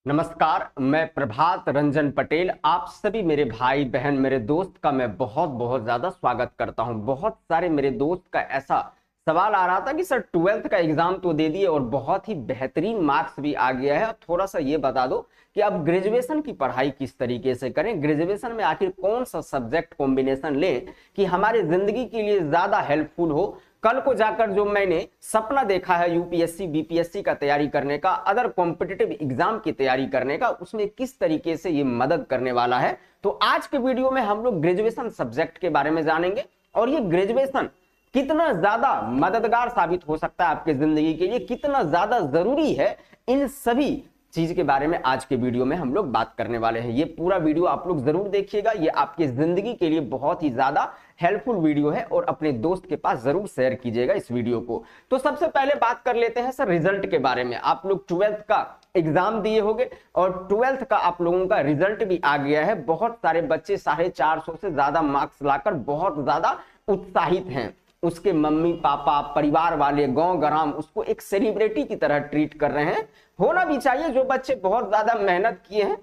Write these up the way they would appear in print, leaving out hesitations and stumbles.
नमस्कार, मैं प्रभात रंजन पटेल आप सभी मेरे भाई बहन मेरे दोस्त का मैं बहुत बहुत ज्यादा स्वागत करता हूं। बहुत सारे मेरे दोस्त का ऐसा सवाल आ रहा था कि सर 12th का एग्जाम तो दे दिए और बहुत ही बेहतरीन मार्क्स भी आ गया है, अब थोड़ा सा ये बता दो कि अब ग्रेजुएशन की पढ़ाई किस तरीके से करें, ग्रेजुएशन में आखिर कौन सा सब्जेक्ट कॉम्बिनेशन लें कि हमारे जिंदगी के लिए ज्यादा हेल्पफुल हो। कल को जाकर जो मैंने सपना देखा है यूपीएससी बीपीएससी का तैयारी करने का, अदर कॉम्पिटिटिव एग्जाम की तैयारी करने का, उसमें किस तरीके से ये मदद करने वाला है। तो आज के वीडियो में हम लोग ग्रेजुएशन सब्जेक्ट के बारे में जानेंगे और ये ग्रेजुएशन कितना ज्यादा मददगार साबित हो सकता है आपके जिंदगी के लिए, कितना ज्यादा जरूरी है, इन सभी चीज के बारे में आज के वीडियो में हम लोग बात करने वाले हैं। ये पूरा वीडियो आप लोग जरूर देखिएगा, ये आपकी जिंदगी के लिए बहुत ही ज्यादा हेल्पफुल वीडियो है और अपने दोस्त के पास जरूर शेयर कीजिएगा इस वीडियो को। तो सबसे पहले बात कर लेते हैं सर रिजल्ट के बारे में। आप लोग 12th का एग्जाम दिए होंगे और 12th का आप लोगों का रिजल्ट भी आ गया है। बहुत सारे बच्चे 450 से ज्यादा मार्क्स लाकर बहुत ज्यादा उत्साहित हैं। उसके मम्मी पापा परिवार वाले गांव ग्राम उसको एक सेलिब्रिटी की तरह ट्रीट कर रहे हैं। होना भी चाहिए, जो बच्चे बहुत ज्यादा मेहनत किए हैं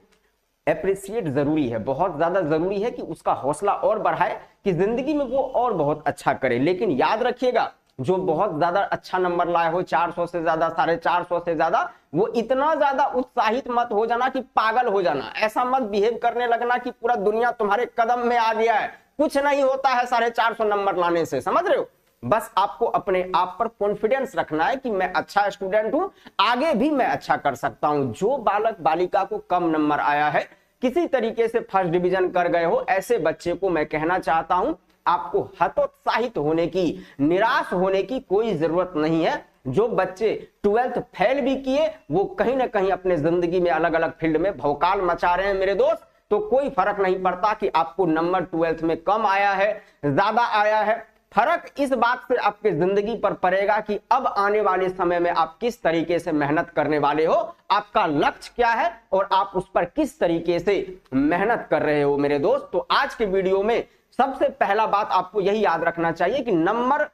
एप्रिसिएट जरूरी है, बहुत ज्यादा जरूरी है कि उसका हौसला और बढ़ाए कि जिंदगी में वो और बहुत अच्छा करे। लेकिन याद रखिएगा, जो बहुत ज्यादा अच्छा नंबर लाए हो 400 से ज्यादा 450 से ज्यादा, वो इतना ज्यादा उत्साहित मत हो जाना कि पागल हो जाना। ऐसा मत बिहेव करने लगना कि पूरा दुनिया तुम्हारे कदम में आ गया है। कुछ नहीं होता है 450 नंबर लाने से, समझ रहे हो। बस आपको अपने आप पर कॉन्फिडेंस रखना है कि मैं अच्छा स्टूडेंट हूं, आगे भी मैं अच्छा कर सकता हूं। जो बालक बालिका को कम नंबर आया है, किसी तरीके से फर्स्ट डिवीजन कर गए हो, ऐसे बच्चे को मैं कहना चाहता हूं आपको हतोत्साहित होने की, निराश होने की कोई जरूरत नहीं है। जो बच्चे 12th फेल भी किए वो कहीं ना कहीं अपने जिंदगी में अलग अलग फील्ड में भौकाल मचा रहे हैं मेरे दोस्त। तो कोई फर्क नहीं पड़ता कि आपको नंबर 12th में कम आया है ज्यादा आया है। फर्क इस बात से आपके जिंदगी पर पड़ेगा कि अब आने वाले समय में आप किस तरीके से मेहनत करने वाले हो, आपका लक्ष्य क्या है और आप उस पर किस तरीके से मेहनत कर रहे हो मेरे दोस्त। तो आज के वीडियो में सबसे पहला बात आपको यही याद रखना चाहिए कि नंबर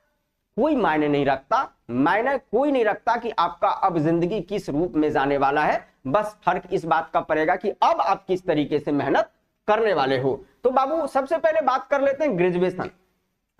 कोई मायने नहीं रखता, मायने कोई नहीं रखता कि आपका अब जिंदगी किस रूप में जाने वाला है। बस फर्क इस बात का पड़ेगा कि अब आप किस तरीके से मेहनत करने वाले हो। तो बाबू सबसे पहले बात कर लेते हैं ग्रेजुएशन।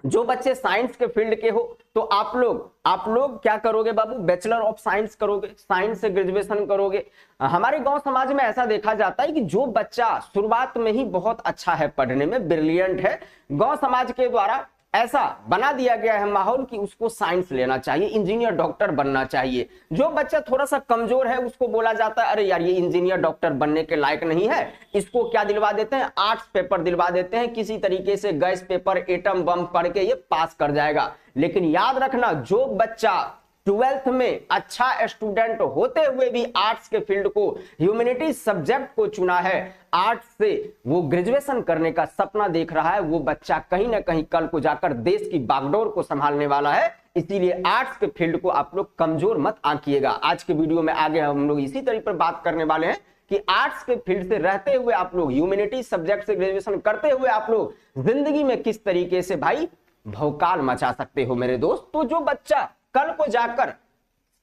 जो बच्चे साइंस के फील्ड के हो तो आप लोग क्या करोगे बाबू, बैचलर ऑफ साइंस करोगे, साइंस से ग्रेजुएशन करोगे। हमारे गांव समाज में ऐसा देखा जाता है कि जो बच्चा शुरुआत में ही बहुत अच्छा है, पढ़ने में ब्रिलियंट है, गांव समाज के द्वारा ऐसा बना दिया गया है माहौल कि उसको साइंस लेना चाहिए, इंजीनियर डॉक्टर बनना चाहिए। जो बच्चा थोड़ा सा कमजोर है उसको बोला जाता है अरे यार ये इंजीनियर डॉक्टर बनने के लायक नहीं है, इसको क्या दिलवा देते हैं, आर्ट्स पेपर दिलवा देते हैं, किसी तरीके से गैस पेपर एटम बम पढ़ के ये पास कर जाएगा। लेकिन याद रखना, जो बच्चा 12th में अच्छा स्टूडेंट होते हुए भी आर्ट्स के फील्ड को, ह्यूमैनिटी सब्जेक्ट को चुना है, आर्ट्स से वो ग्रेजुएशन करने का सपना देख रहा है, वो बच्चा कहीं ना कहीं कल को जाकर देश की बागडोर को संभालने वाला है। इसीलिए आर्ट्स के फील्ड को आप लोग कमजोर मत आंकिएगा। आज के वीडियो में आगे हम लोग इसी तरीके पर बात करने वाले हैं कि आर्ट्स के फील्ड से रहते हुए आप लोग, ह्यूमैनिटी सब्जेक्ट से ग्रेजुएशन करते हुए आप लोग जिंदगी में किस तरीके से भाई भौकाल मचा सकते हो मेरे दोस्त। तो जो बच्चा कल को जाकर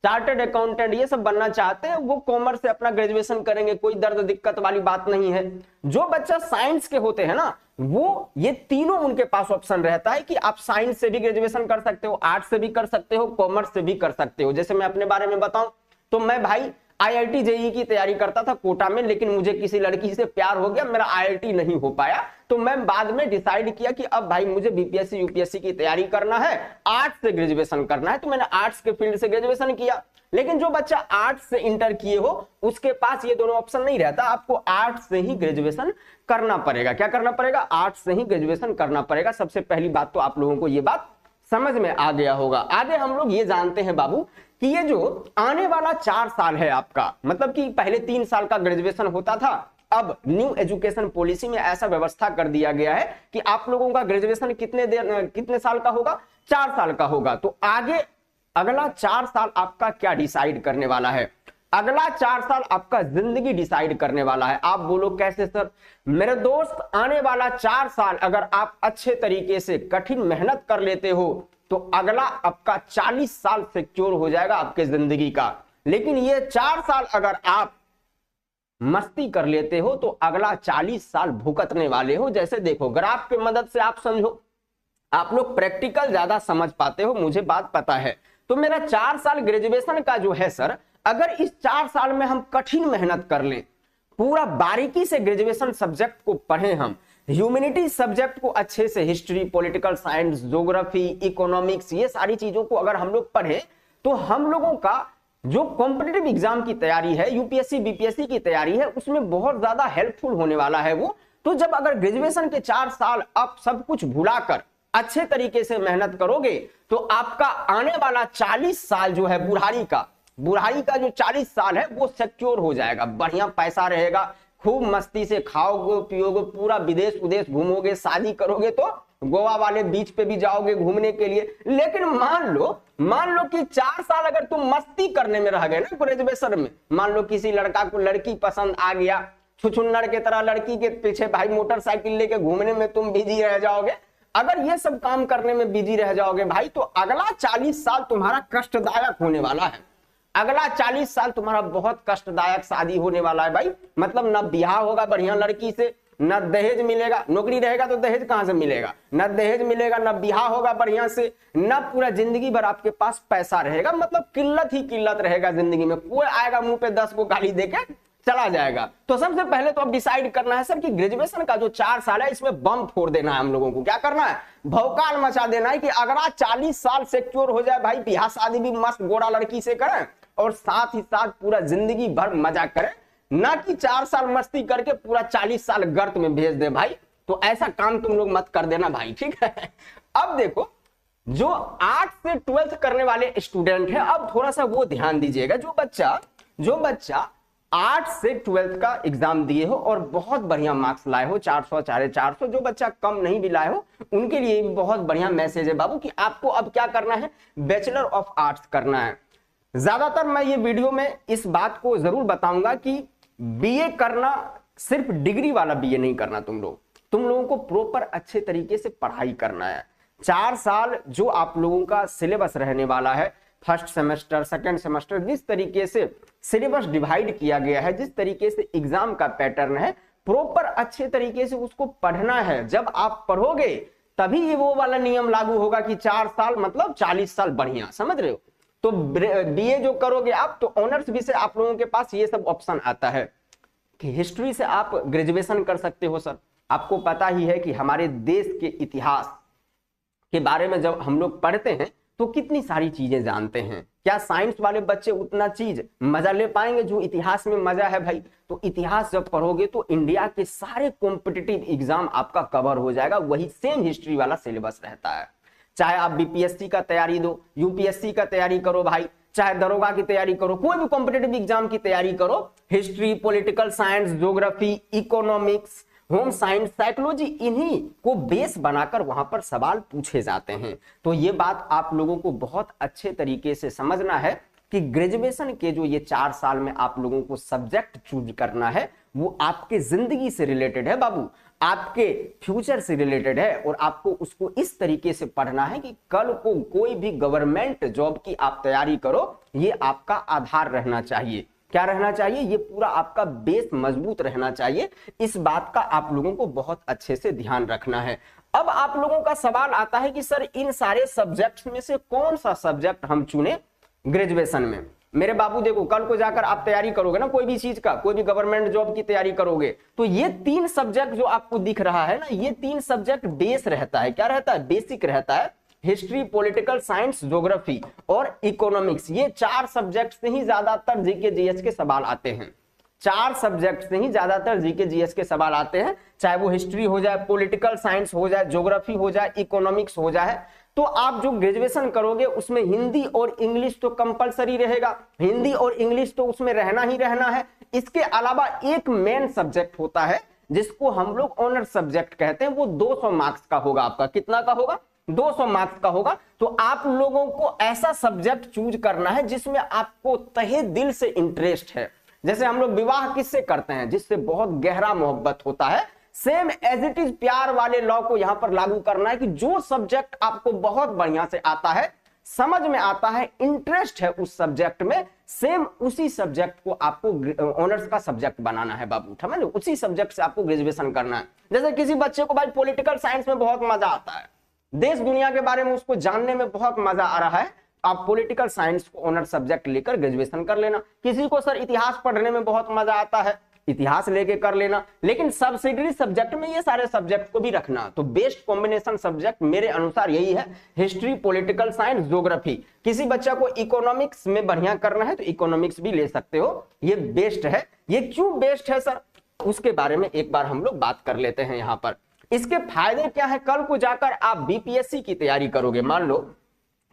चार्टर्ड अकाउंटेंट ये सब बनना चाहते हैं वो कॉमर्स से अपना ग्रेजुएशन करेंगे, कोई दर्द दिक्कत वाली बात नहीं है। जो बच्चा साइंस के होते हैं ना, वो ये तीनों उनके पास ऑप्शन रहता है कि आप साइंस से भी ग्रेजुएशन कर सकते हो, आर्ट्स से भी कर सकते हो, कॉमर्स से भी कर सकते हो। जैसे मैं अपने बारे में बताऊं तो मैं भाई आईआईटी जेईई की तैयारी करता था कोटा में, लेकिन मुझे किसी लड़की से प्यार हो गया, मेरा आईआईटी नहीं हो पाया। तो मैं बाद में डिसाइड किया कि अब भाई मुझे बीपीएससी यूपीएससी की तैयारी करना है, आर्ट्स से ग्रेजुएशन करना है, तो मैंने आर्ट्स के फील्ड से ग्रेजुएशन किया। लेकिन जो बच्चा आर्ट्स से इंटर किए हो उसके पास ये दोनों ऑप्शन नहीं रहता, आपको आर्ट्स से ही ग्रेजुएशन करना पड़ेगा। क्या करना पड़ेगा, आर्ट्स से ही ग्रेजुएशन करना पड़ेगा। सबसे पहली बात तो आप लोगों को ये बात समझ में आ गया होगा। आगे हम लोग ये जानते हैं बाबू कि ये जो आने वाला 4 साल है आपका, मतलब कि पहले 3 साल का ग्रेजुएशन होता था, अब न्यू एजुकेशन पॉलिसी में ऐसा व्यवस्था कर दिया गया है कि आप लोगों का ग्रेजुएशन कितने साल का होगा, 4 साल का होगा। तो आगे अगला 4 साल आपका क्या डिसाइड करने वाला है, अगला 4 साल आपका जिंदगी डिसाइड करने वाला है। आप बोलो कैसे सर, मेरे दोस्त आने वाला 4 साल अगर आप अच्छे तरीके से कठिन मेहनत कर लेते हो तो अगला आपका 40 साल सिक्योर हो जाएगा आपके जिंदगी का। लेकिन ये 4 साल अगर आप मस्ती कर लेते हो तो अगला 40 साल भुगतने वाले हो। जैसे देखो ग्राफ की मदद से आप समझो, आप लोग प्रैक्टिकल ज्यादा समझ पाते हो, मुझे बात पता है। तो मेरा 4 साल ग्रेजुएशन का जो है सर, अगर इस 4 साल में हम कठिन मेहनत कर लें, पूरा बारीकी से ग्रेजुएशन सब्जेक्ट को पढ़ें, हम ह्यूमैनिटी सब्जेक्ट को अच्छे से, history, political science, geography, economics, ये सारी चीजों को अगर हम लोग पढ़े तो हम लोगों का जो कॉम्पिटिटिव एग्जाम की तैयारी है, यूपीएससी बीपीएससी की तैयारी है, उसमें बहुत ज्यादा हेल्पफुल होने वाला है वो। तो जब अगर ग्रेजुएशन के 4 साल आप सब कुछ भुलाकर अच्छे तरीके से मेहनत करोगे तो आपका आने वाला 40 साल जो है बुढ़ारी का जो 40 साल है वो सिक्योर हो जाएगा। बढ़िया पैसा रहेगा, खूब मस्ती से खाओगे पियोगे, पूरा विदेश उदेश घूमोगे, शादी करोगे तो गोवा वाले बीच पे भी जाओगे घूमने के लिए। लेकिन मान लो कि 4 साल अगर तुम मस्ती करने में रह गए ना ग्रेजुएशन में, मान लो किसी लड़का को लड़की पसंद आ गया, छुछुन्नर के तरह लड़की के पीछे भाई मोटरसाइकिल लेके घूमने में तुम बिजी रह जाओगे, अगर ये सब काम करने में बिजी रह जाओगे भाई, तो अगला 40 साल तुम्हारा कष्टदायक होने वाला है। अगला 40 साल तुम्हारा बहुत कष्टदायक शादी होने वाला है भाई। मतलब ना ब्याह होगा बढ़िया लड़की से, न दहेज मिलेगा, नौकरी रहेगा तो दहेज कहां से मिलेगा, न दहेज मिलेगा, न ब्याह होगा बढ़िया से, न पूरा जिंदगी भर आपके पास पैसा रहेगा। मतलब किल्लत ही किल्लत रहेगा जिंदगी में। कोई आएगा मुंह पे 10 को गाली देके चला जाएगा। तो सबसे पहले तो अब डिसाइड करना है सर कि ग्रेजुएशन का जो 4 साल है इसमें बम फोड़ देना है हम लोगों को। क्या करना है, भौकाल मचा देना है कि अगला 40 साल सिक्योर हो जाए भाई, ब्याह शादी भी मस्त गोरा लड़की से करें और साथ ही साथ पूरा जिंदगी भर मजा करें, ना कि 4 साल मस्ती करके पूरा 40 साल गर्त में भेज दे भाई। तो ऐसा काम तुम लोग मत कर देना भाई, ठीक है। अब देखो जो 8 से 12th करने वाले स्टूडेंट हैं, अब थोड़ा सा वो ध्यान दीजिएगा। जो बच्चा 8 से 12th का एग्जाम दिए हो और बहुत बढ़िया मार्क्स लाए हो, 400 450, जो बच्चा कम नहीं भी लाए हो उनके लिए बहुत बढ़िया मैसेज है बाबू कि आपको अब क्या करना है, बैचलर ऑफ आर्ट्स करना है। ज्यादातर मैं ये वीडियो में इस बात को जरूर बताऊंगा कि बीए करना सिर्फ डिग्री वाला बीए नहीं करना, तुम लोगों को प्रॉपर अच्छे तरीके से पढ़ाई करना है। 4 साल जो आप लोगों का सिलेबस रहने वाला है, फर्स्ट सेमेस्टर सेकंड सेमेस्टर, जिस तरीके से सिलेबस डिवाइड किया गया है, जिस तरीके से एग्जाम का पैटर्न है, प्रॉपर अच्छे तरीके से उसको पढ़ना है। जब आप पढ़ोगे तभी ये वो वाला नियम लागू होगा कि 4 साल मतलब 40 साल बढ़िया, समझ रहे हो। तो बीए जो करोगे आप, तो ऑनर्स भी से आप लोगों के पास ये सब ऑप्शन आता है कि हिस्ट्री से आप ग्रेजुएशन कर सकते हो। सर आपको पता ही है कि हमारे देश के इतिहास के बारे में जब हम लोग पढ़ते हैं तो कितनी सारी चीजें जानते हैं। क्या साइंस वाले बच्चे उतना चीज मजा ले पाएंगे जो इतिहास में मजा है भाई। तो इतिहास जब पढ़ोगे तो इंडिया के सारे कॉम्पिटिटिव एग्जाम आपका कवर हो जाएगा, वही सेम हिस्ट्री वाला सिलेबस रहता है। चाहे आप बीपीएससी का तैयारी दो, यूपीएससी का तैयारी करो भाई, चाहे दरोगा की तैयारी करो, कोई भी कॉम्पिटिटिव एग्जाम की तैयारी करो, history, political science, geography, economics, home science, psychology, इन्हीं को बेस बनाकर वहां पर सवाल पूछे जाते हैं। तो ये बात आप लोगों को बहुत अच्छे तरीके से समझना है कि ग्रेजुएशन के जो ये 4 साल में आप लोगों को सब्जेक्ट चूज करना है वो आपके जिंदगी से रिलेटेड है बाबू, आपके फ्यूचर से रिलेटेड है, और आपको उसको इस तरीके से पढ़ना है कि कल को कोई भी गवर्नमेंट जॉब की आप तैयारी करो, ये आपका आधार रहना चाहिए। क्या रहना चाहिए, ये पूरा आपका बेस मजबूत रहना चाहिए। इस बात का आप लोगों को बहुत अच्छे से ध्यान रखना है। अब आप लोगों का सवाल आता है कि सर इन सारे सब्जेक्ट्स में से कौन सा सब्जेक्ट हम चुने ग्रेजुएशन में। मेरे बाबू देखो, कल को जाकर आप तैयारी करोगे ना कोई भी चीज का, कोई भी गवर्नमेंट जॉब की तैयारी करोगे, तो ये 3 सब्जेक्ट जो आपको दिख रहा है ना, ये 3 सब्जेक्ट बेस रहता है। क्या रहता है, बेसिक रहता है। हिस्ट्री, पॉलिटिकल साइंस, ज्योग्राफी और इकोनॉमिक्स, ये 4 सब्जेक्ट से ही ज्यादातर जीके जीएस के सवाल आते हैं। 4 सब्जेक्ट से ही ज्यादातर जीके जीएस के सवाल आते हैं, चाहे वो हिस्ट्री हो जाए, पॉलिटिकल साइंस हो जाए, ज्योग्राफी हो जाए, इकोनॉमिक्स हो जाए। तो आप जो ग्रेजुएशन करोगे उसमें हिंदी और इंग्लिश तो कंपलसरी रहेगा, हिंदी और इंग्लिश तो उसमें रहना ही रहना है। इसके अलावा एक मेन सब्जेक्ट होता है जिसको हम लोग ऑनर सब्जेक्ट कहते हैं, वो 200 मार्क्स का होगा। आपका कितना का होगा, 200 मार्क्स का होगा। तो आप लोगों को ऐसा सब्जेक्ट चूज करना है जिसमें आपको तहे दिल से इंटरेस्ट है। जैसे हम लोग विवाह किससे करते हैं, जिससे बहुत गहरा मोहब्बत होता है, सेम एज इट इज प्यार वाले लॉ को यहां पर लागू करना है कि जो सब्जेक्ट आपको बहुत बढ़िया से आता है, समझ में आता है, इंटरेस्ट है उस सब्जेक्ट में, सेम उसी सब्जेक्ट को आपको ऑनर्स का सब्जेक्ट बनाना है बाबू, समझ लो, उसी सब्जेक्ट से आपको ग्रेजुएशन करना है। जैसे किसी बच्चे को भाई पॉलिटिकल साइंस में बहुत मजा आता है, देश दुनिया के बारे में उसको जानने में बहुत मजा आ रहा है, आप पॉलिटिकल साइंस को ऑनर सब्जेक्ट लेकर ग्रेजुएशन कर लेना। किसी को सर इतिहास पढ़ने में बहुत मजा आता है, इतिहास लेके कर लेना, लेकिन सब्सिडरी सब्जेक्ट में ये सारे सब्जेक्ट को भी रखना। तो बेस्ट कॉम्बिनेशन सब्जेक्ट मेरे अनुसार यही है, हिस्ट्री, पॉलिटिकल साइंस, ज्योग्राफी। किसी बच्चा को इकोनॉमिक्स में बढ़िया करना है तो इकोनॉमिक्स भी ले सकते हो, ये बेस्ट है। ये क्यों बेस्ट है सर, उसके बारे में एक बार हम लोग बात कर लेते हैं यहाँ पर। इसके फायदे क्या है, कल को जाकर आप बीपीएससी की तैयारी करोगे, मान लो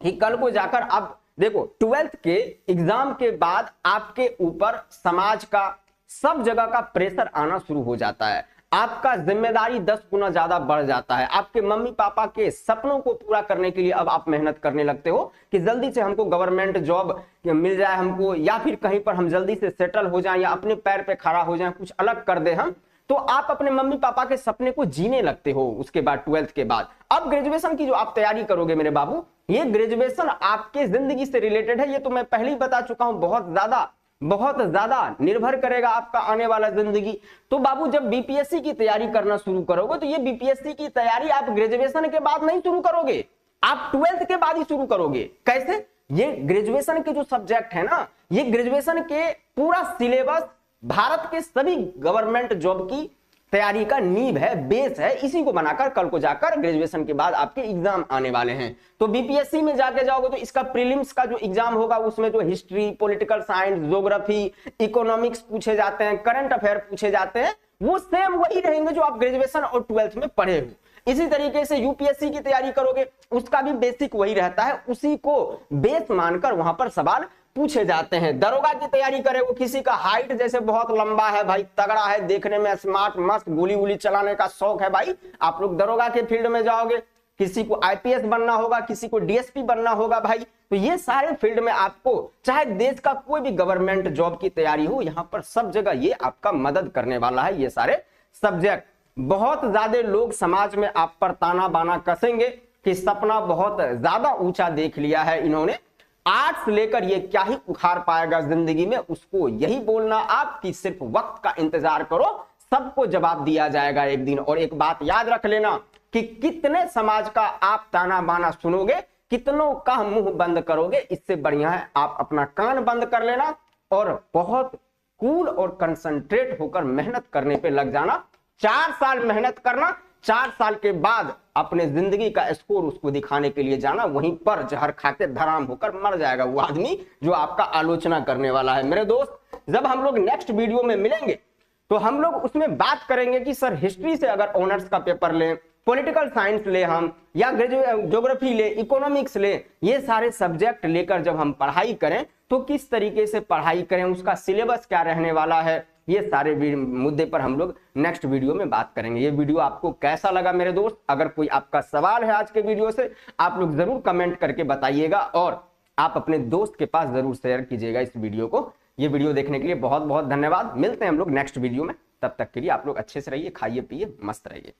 कि कल को जाकर आप देखो 12th के एग्जाम के बाद आपके ऊपर समाज का सब जगह का प्रेशर आना शुरू हो जाता है, आपका जिम्मेदारी 10 गुना ज्यादा बढ़ जाता है। आपके मम्मी पापा के सपनों को पूरा करने के लिए अब आप मेहनत करने लगते हो कि जल्दी से हमको गवर्नमेंट जॉब मिल जाए हमको, या फिर कहीं पर हम जल्दी से सेटल हो जाएं, या अपने पैर पे खड़ा हो जाएं, कुछ अलग कर दे हम। तो आप अपने मम्मी पापा के सपने को जीने लगते हो उसके बाद 12th के बाद। अब ग्रेजुएशन की जो आप तैयारी करोगे मेरे बाबू, ये ग्रेजुएशन आपके जिंदगी से रिलेटेड है, ये तो मैं पहले ही बता चुका हूं, बहुत ज्यादा निर्भर करेगा आपका आने वाला जिंदगी। तो बाबू जब बीपीएससी की तैयारी करना शुरू करोगे तो ये बीपीएससी की तैयारी आप ग्रेजुएशन के बाद नहीं शुरू करोगे, आप 12th के बाद ही शुरू करोगे। कैसे, ये ग्रेजुएशन के जो सब्जेक्ट है ना, ये ग्रेजुएशन के पूरा सिलेबस भारत के सभी गवर्नमेंट जॉब की तैयारी का नींव है, बेस है, इसी को बनाकर कल को जाकर ग्रेजुएशन के बाद आपके एग्जाम आने वाले हैं। तो बीपीएससी में जाके जाओगे तो इसका प्रीलिम्स का जो एग्जाम होगा उसमें जो history, political science, geography, economics पूछे जाते हैं, करंट अफेयर पूछे जाते हैं, वो सेम वही रहेंगे जो आप ग्रेजुएशन और 12th में पढ़े हो। इसी तरीके से यूपीएससी की तैयारी करोगे, उसका भी बेसिक वही रहता है, उसी को बेस मानकर वहां पर सवाल पूछे जाते हैं। दरोगा की तैयारी करे, वो किसी का हाइट जैसे बहुत लंबा है भाई, तगड़ा है, देखने में स्मार्ट, मस्त, गोली वोली चलाने का शौक है भाई, आप लोग दरोगा के फील्ड में जाओगे। किसी को आईपीएस बनना होगा, किसी को डीएसपी बनना होगा भाई। तो ये सारे फील्ड में आपको, चाहे देश का कोई भी गवर्नमेंट जॉब की तैयारी हो, यहाँ पर सब जगह ये आपका मदद करने वाला है, ये सारे सब्जेक्ट। बहुत ज्यादा लोग समाज में आप पर ताना बाना कसेंगे कि सपना बहुत ज्यादा ऊंचा देख लिया है इन्होंने, आर्ट्स लेकर ये क्या ही उखाड़ पाएगा जिंदगी में। उसको यही बोलना आप कि सिर्फ वक्त का इंतजार करो, सबको जवाब दिया जाएगा एक दिन। और एक बात याद रख लेना कि कितने समाज का आप ताना बाना सुनोगे, कितनों का मुंह बंद करोगे, इससे बढ़िया है आप अपना कान बंद कर लेना और बहुत कूल और कंसंट्रेट होकर मेहनत करने पे लग जाना। 4 साल मेहनत करना, 4 साल के बाद अपने जिंदगी का स्कोर उसको दिखाने के लिए जाना, वहीं पर जहर खाते धराम होकर मर जाएगा वो आदमी जो आपका आलोचना करने वाला है। मेरे दोस्त, जब हम लोग नेक्स्ट वीडियो में मिलेंगे तो हम लोग उसमें बात करेंगे कि सर हिस्ट्री से अगर ऑनर्स का पेपर लें, पॉलिटिकल साइंस ले हम, या ज्योग्राफी ले, इकोनॉमिक्स ले, ये सारे सब्जेक्ट लेकर जब हम पढ़ाई करें तो किस तरीके से पढ़ाई करें, उसका सिलेबस क्या रहने वाला है, ये सारे मुद्दे पर हम लोग नेक्स्ट वीडियो में बात करेंगे। ये वीडियो आपको कैसा लगा मेरे दोस्त, अगर कोई आपका सवाल है आज के वीडियो से, आप लोग जरूर कमेंट करके बताइएगा और आप अपने दोस्त के पास जरूर शेयर कीजिएगा इस वीडियो को। ये वीडियो देखने के लिए बहुत बहुत धन्यवाद। मिलते हैं हम लोग नेक्स्ट वीडियो में, तब तक के लिए आप लोग अच्छे से रहिए, खाइए पिए, मस्त रहिए।